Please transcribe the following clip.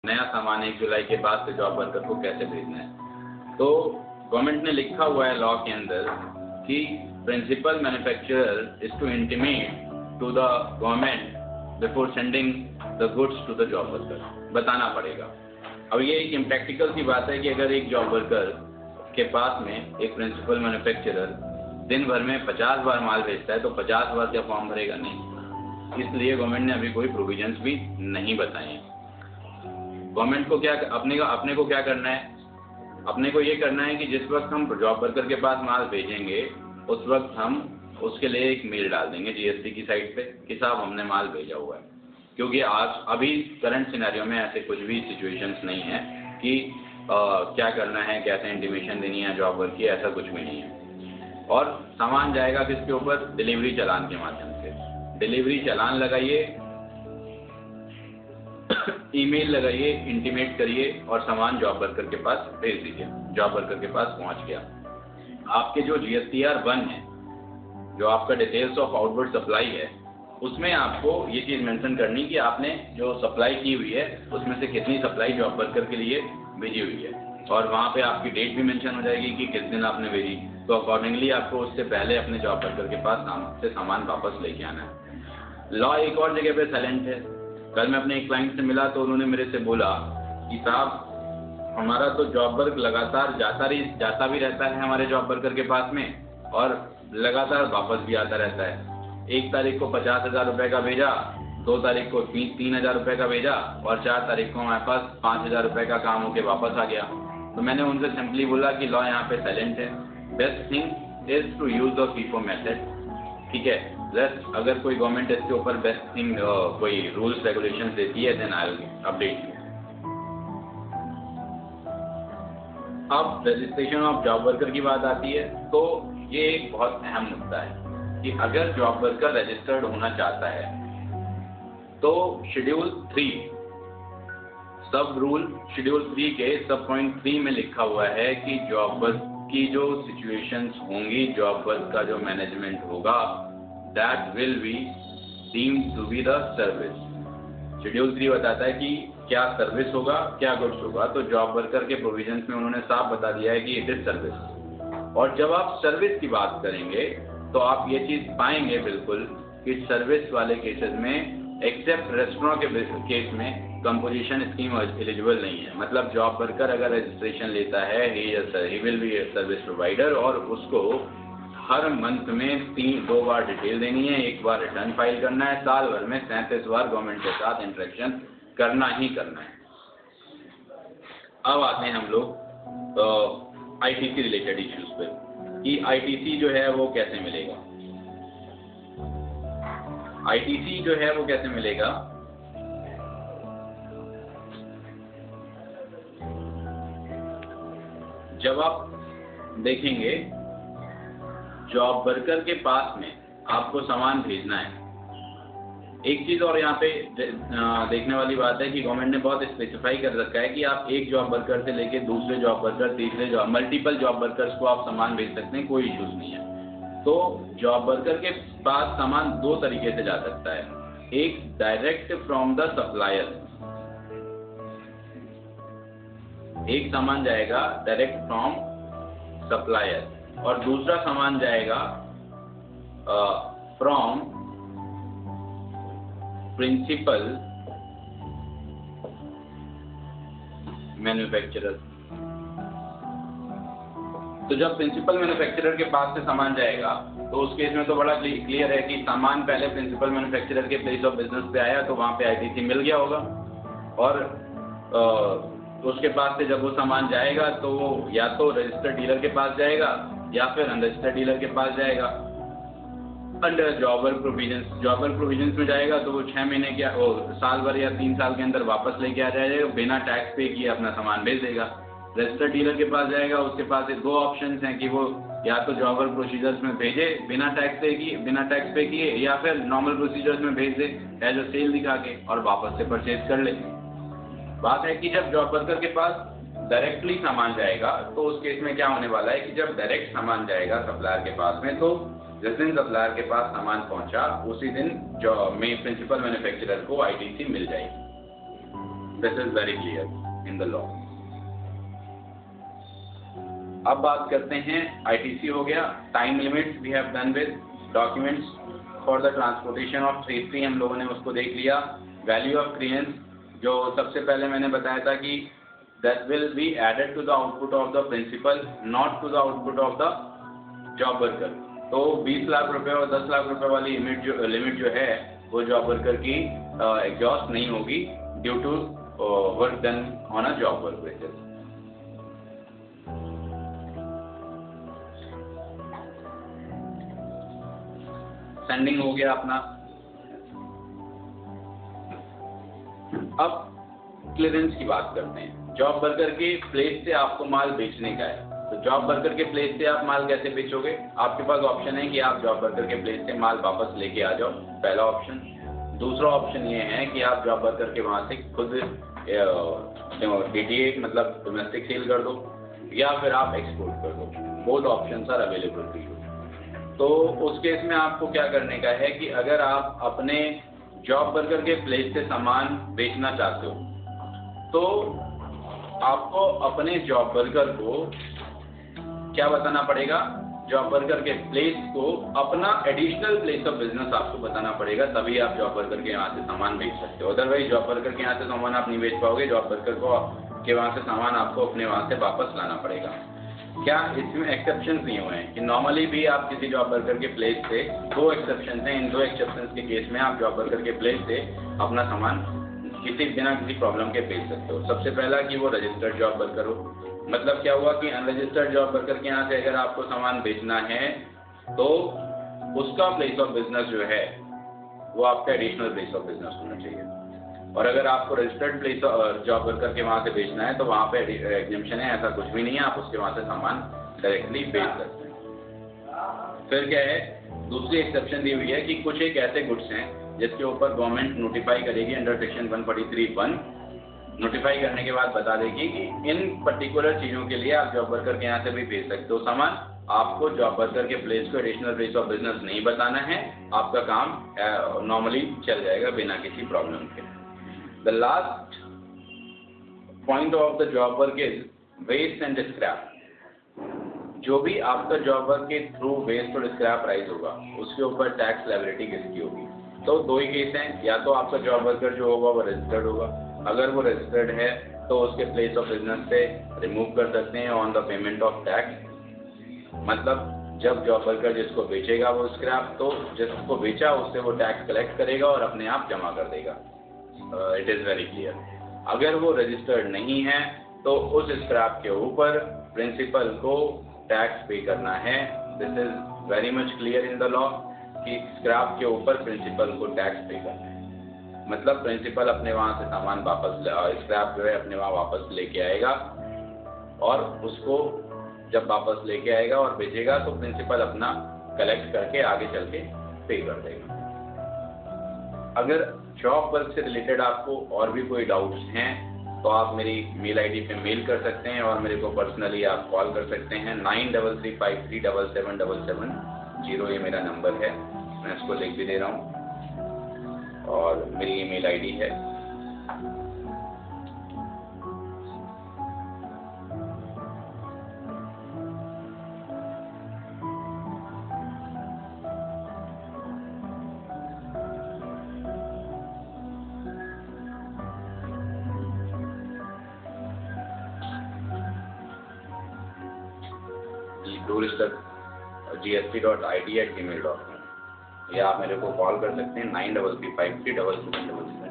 नया सामान 1 जुलाई के बाद से जॉब वर्कर को कैसे भेजना है। तो गवर्नमेंट ने लिखा हुआ है लॉ के अंदर कि principal manufacturer is to intimate to the government before sending the goods to the job worker, बताना पड़ेगा। अब ये एक इम्प्रैक्टिकल सी बात है कि अगर एक जॉब वर्कर के पास में एक प्रिंसिपल मैन्युफैक्चरर दिन भर में 50 बार माल भेजता है तो 50 बार क्या फॉर्म भरेगा? नहीं। इसलिए गवर्नमेंट ने अभी कोई प्रोविजंस भी नहीं बताए हैं। गवर्नमेंट को क्या अपने को क्या करना है? अपने को ये करना है कि जिस वक्त हम जॉब वर्कर के पास माल भेजेंगे उस वक्त हम उसके लिए एक मेल डाल देंगे जीएसटी की साइट पे कि साहब हमने माल भेजा हुआ है। क्योंकि आज अभी करंट सिनेरियो में ऐसे कुछ भी सिचुएशंस नहीं है कि क्या करना है, कैसे इंटीमेशन देनी है जॉब वर्क की, ऐसा कुछ भी नहीं है। और सामान जाएगा किसके ऊपर? डिलीवरी चालान के माध्यम से। डिलीवरी चालान लगाइए, ईमेल लगाइए, इंटीमेट करिए और सामान जॉब वर्कर के पास भेज दीजिए। जॉब वर्कर के पास पहुंच गया। आपके जो GSTR 1 है, जो आपका डिटेल्स ऑफ आउटवर्ड सप्लाई है, उसमें आपको ये चीज़ मेंशन करनी कि आपने जो सप्लाई की हुई है उसमें से कितनी सप्लाई जॉब वर्कर के लिए भेजी हुई है, और वहाँ पे आपकी डेट भी मेंशन हो जाएगी कि किस दिन आपने भेजी। तो अकॉर्डिंगली आपको उससे पहले अपने जॉब वर्कर के पास से सामान वापस लेके आना है। लॉ एक और जगह पे साइलेंट है। कल मैं अपने एक क्लाइंट से मिला तो उन्होंने मेरे से बोला कि साहब हमारा तो जॉब वर्क लगातार जाता भी रहता है हमारे जॉब वर्कर के पास में, और लगातार वापस भी आता रहता है। 1 तारीख को 50,000 रुपये का भेजा, 2 तारीख को 3,000 रुपये का भेजा, और 4 तारीख को हमारे पास 5,000 रुपये का काम होके वापस आ गया। तो मैंने उनसे सिंपली बोला कि लॉ यहाँ पे साइलेंट है। Best thing is to use the FIFO method. ठीक है, रेस्ट अगर कोई गवर्नमेंट इसके ऊपर बेस्ट थिंग कोई रूल्स रेगुलेशन देती है then I will update you. अब रजिस्ट्रेशन ऑफ जॉब वर्कर की बात आती है तो ये एक बहुत अहम मुद्दा है कि अगर जॉब वर्कर रजिस्टर्ड होना चाहता है तो शेड्यूल 3 सब रूल शेड्यूल 3 के सब पॉइंट 3 में लिखा हुआ है कि जॉब वर्क की जो सिचुएशंस होंगी, जॉब वर्क का जो मैनेजमेंट होगा, that will be deemed to be the service. Schedule 3 बताता है कि क्या सर्विस होगा, क्या गुड्स होगा। तो जॉब वर्कर के प्रोविजंस में उन्होंने साफ बता दिया है कि इट इज सर्विस। और जब आप सर्विस की बात करेंगे तो आप ये चीज़ पाएंगे बिल्कुल कि सर्विस वाले केसेस में एक्सेप्ट रेस्टोरेंट के केस में कंपोजिशन स्कीम एलिजिबल नहीं है। मतलब जॉब वर्कर अगर रजिस्ट्रेशन लेता है he will be a service provider, और उसको हर मंथ में 2 बार डिटेल देनी है, 1 बार रिटर्न फाइल करना है, साल भर में 37 बार गवर्नमेंट के साथ इंटरेक्शन करना ही करना है। अब आते हैं हम लोग ITC रिलेटेड इश्यूज पे कि ITC जो है वो कैसे मिलेगा। ITC जो है वो कैसे मिलेगा? जब आप देखेंगे जॉब वर्कर के पास में आपको सामान भेजना है। एक चीज़ और यहाँ पे देखने वाली बात है कि गवर्नमेंट ने बहुत स्पेसिफाई कर रखा है कि आप एक जॉब वर्कर से लेके दूसरे जॉब वर्कर, तीसरे जॉब मल्टीपल जॉब वर्कर्स को आप सामान भेज सकते हैं, कोई इश्यूज नहीं है। तो जॉब वर्कर के पास सामान 2 तरीके से जा सकता है। एक डायरेक्ट फ्रॉम द सप्लायर, एक सामान जाएगा डायरेक्ट फ्रॉम सप्लायर, और दूसरा सामान जाएगा फ्रॉम प्रिंसिपल मैन्युफैक्चरर। तो जब प्रिंसिपल मैन्युफैक्चरर के पास से सामान जाएगा तो उस केस में तो बड़ा क्लियर है कि सामान पहले प्रिंसिपल मैन्युफैक्चरर के प्लेस ऑफ बिजनेस पे आया तो वहाँ पे ITC मिल गया होगा, और उसके पास से जब वो सामान जाएगा तो वो या तो रजिस्टर्ड डीलर के पास जाएगा या फिर अनरजिस्टर्ड डीलर के पास जाएगा। अंडर जॉब वर्क प्रोविजंस में जाएगा तो वो 6 महीने के साल भर या 3 साल के अंदर वापस लेके आ जाएगा, बिना टैक्स पे किए अपना सामान भेज देगा। रजिस्टर्ड डीलर के पास जाएगा, उसके पास 2 ऑप्शंस हैं कि वो या तो जॉब वर्क प्रोसीजर्स में भेजे बिना टैक्स पे किए, या फिर नॉर्मल प्रोसीजर्स में भेज दे एज अ सेल दिखा के और वापस से परचेज कर ले। बात है कि जब जॉब वर्कर के पास डायरेक्टली सामान जाएगा तो उस केस में क्या होने वाला है कि जब डायरेक्ट सामान जाएगा सप्लायर के पास में, तो जिस दिन सप्लायर के पास सामान पहुंचा उसी दिन जो प्रिंसिपल मैन्युफैक्चरर को ITC मिल जाएगी। This is very clear in the law. अब बात करते हैं ITC हो गया, time limits we have done with, documents for the transportation of 3 हम लोगों ने उसको देख लिया। वैल्यू ऑफ क्रेयंस जो सबसे पहले मैंने बताया था कि that will be added to the output of the principal not to the output of the job worker. तो 20 लाख रुपए और 10 लाख रुपए वाली लिमिट जो है वो जॉब वर्कर की एग्जॉस्ट नहीं होगी due to work done on a job work basis. Sending हो गया अपना। अब क्लियरेंस की बात करते हैं। जॉब वर्कर के प्लेस से आपको माल बेचने का है, तो जॉब वर्कर के प्लेस से आप माल कैसे बेचोगे? आपके पास ऑप्शन है कि आप जॉब वर्कर के प्लेस से माल वापस लेके आ जाओ, पहला ऑप्शन। दूसरा ऑप्शन ये है कि आप जॉब वर्कर के वहाँ से खुद DTA मतलब डोमेस्टिक सेल कर दो, या फिर आप एक्सपोर्ट कर दो। Both options are available to you. तो उस केस में आपको क्या करने का है कि अगर आप अपने जॉब वर्कर के प्लेस से सामान बेचना चाहते हो तो आपको अपने जॉब वर्कर को क्या बताना पड़ेगा? जॉब वर्कर के प्लेस को अपना एडिशनल प्लेस ऑफ बिजनेस आपको बताना पड़ेगा, तभी आप जॉब वर्कर के यहाँ से सामान बेच सकते हो। अदरवाइज जॉब वर्कर के यहाँ से सामान आप नहीं बेच पाओगे, जॉब वर्कर को के वहाँ से सामान आपको अपने वहाँ से वापस लाना पड़ेगा। क्या इसमें एक्सेप्शंस नहीं हुए हैं कि नॉर्मली भी आप किसी जॉब वर्कर के प्लेस से, 2 एक्सेप्शन हैं, इन 2 एक्सेप्शंस के केस में आप जॉब वर्कर के प्लेस से अपना सामान बिना किसी प्रॉब्लम के बेच सकते हो। सबसे पहला कि वो रजिस्टर्ड जॉब वर्कर हो। मतलब क्या हुआ कि अनरजिस्टर्ड जॉब वर्कर के यहाँ से अगर आपको सामान बेचना है तो उसका प्लेस ऑफ बिजनेस जो है वो आपका एडिशनल प्लेस ऑफ बिजनेस होना चाहिए। और अगर आपको रजिस्टर्ड प्लेस जॉब वर्कर के वहाँ से बेचना है तो वहाँ पे एग्जेम्पशन है, ऐसा कुछ भी नहीं है, आप उसके वहाँ से सामान डायरेक्टली बेच सकते हैं। फिर क्या है, दूसरी एक्सेप्शन दी हुई है कि कुछ एक ऐसे गुड्स हैं जिसके ऊपर गवर्नमेंट नोटिफाई करेगी अंडर सेक्शन 143(1), नोटिफाई करने के बाद बता देगी कि इन पर्टिकुलर चीज़ों के लिए आप जॉब वर्कर के यहाँ से भी भेज सकते हो सामान। आपको जॉब वर्कर के प्लेस को एडिशनल प्लेस ऑफ बिजनेस नहीं बताना है, आपका काम नॉर्मली चल जाएगा बिना किसी प्रॉब्लम के। The last point of the job work is waste and scrap। जो भी आपका जॉब वर्क के थ्रू वेस्ट और स्क्रैप राइज होगा उसके ऊपर टैक्स लायबिलिटी किसकी होगी? तो 2 ही केस हैं, या तो आपका जॉब वर्कर जो होगा वो रजिस्टर्ड होगा। अगर वो रजिस्टर्ड है तो उसके प्लेस ऑफ बिजनेस से रिमूव कर सकते हैं on the payment of tax. मतलब जब जॉब वर्कर जिसको बेचेगा वो स्क्रैप, तो जिसको बेचा उससे वो टैक्स कलेक्ट करेगा और अपने आप जमा कर देगा। It is very clear. अगर वो रजिस्टर्ड नहीं है तो उस स्क्रैप के ऊपर प्रिंसिपल को टैक्स पे करना है। This is very much clear in the law कि स्क्रैप के ऊपर प्रिंसिपल को टैक्स पे करना है। मतलब प्रिंसिपल अपने वहाँ से सामान वापस, स्क्रैप जो है अपने वहाँ वापस लेके आएगा और उसको जब वापस लेके आएगा और बेचेगा तो प्रिंसिपल अपना कलेक्ट करके आगे चल के पे कर देगा। अगर जॉब वर्क से रिलेटेड आपको और भी कोई डाउट्स हैं तो आप मेरी मेल आईडी पे मेल कर सकते हैं और मेरे को पर्सनली आप कॉल कर सकते हैं। 9335377770 ये मेरा नंबर है, मैं इसको लिख भी दे रहा हूँ और मेरी ईमेल आईडी है। tourist@gsp.it@gmail.com। या आप मेरे को कॉल कर सकते हैं 9335377770।